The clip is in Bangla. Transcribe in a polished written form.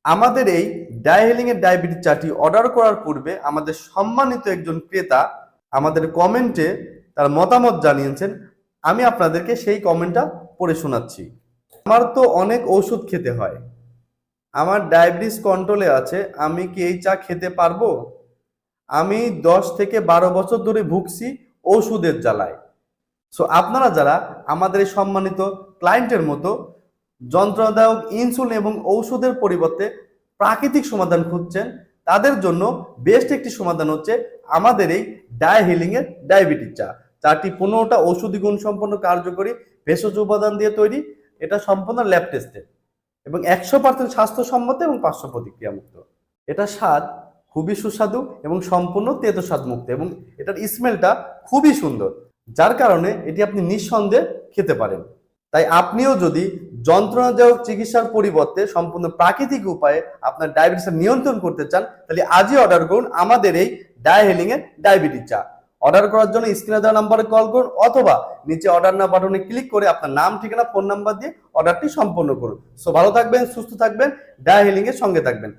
আমাদের এই ডায়াহিলিং এর ডায়াবেটিস চাটি অর্ডার করার পূর্বে আমাদের সম্মানিত একজন ক্রেতা আমাদের কমেন্টে তার মতামত জানিয়েছেন। আমি আপনাদেরকে সেই কমেন্টটা পড়ে শোনাচ্ছি। আমার তো অনেক ওষুধ খেতে হয়, আমার ডায়াবেটিস কন্ট্রোলে আছে, আমি কি এই চা খেতে পারবো? আমি 10 থেকে 12 বছর ধরে ভুগছি ওষুধের জ্বালায়। সো আপনারা যারা আমাদের এই সম্মানিত ক্লায়েন্টের মতো যন্ত্রণাদায়ক ইনসুলিন এবং ঔষধের পরিবর্তে প্রাকৃতিক সমাধান খুঁজছেন, তাদের জন্য বেস্ট একটি সমাধান হচ্ছে আমাদের এই ডায়াহিলিং এর ডায়াবেটিস চা। চাটি 15টা ঔষধি গুণ সম্পন্ন কার্যকরী ভেষজ উপাদান দিয়ে তৈরি। এটা সম্পূর্ণ ল্যাব টেস্টেড এবং 100% স্বাস্থ্যসম্মত এবং পার্শ্ব প্রতিক্রিয়া মুক্ত। এটা স্বাদ খুবই সুস্বাদু এবং সম্পূর্ণ তেতো স্বাদ মুক্ত, এবং এটার স্মেলটা খুবই সুন্দর, যার কারণে এটি আপনি নিঃসন্দেহে খেতে পারেন। তাই আপনিও যদি যন্ত্রণাদায়ক চিকিৎসার পরিবর্তে সম্পূর্ণ প্রাকৃতিক উপায়ে আপনার ডায়াবেটিস নিয়ন্ত্রণ করতে চান, তাহলে আজই অর্ডার করুন আমাদের এই ডায়াহিলিং এর ডায়াবেটিস চা। অর্ডার করার জন্য স্ক্রিনে দেওয়া নাম্বারে কল করুন অথবা নিচে অর্ডার নাও বাটনে ক্লিক করে আপনার নাম, ঠিকানা, ফোন নাম্বার দিয়ে অর্ডারটি সম্পন্ন করুন। সো ভালো থাকবেন, সুস্থ থাকবেন, ডায়াহিলিং এর সঙ্গে থাকবেন।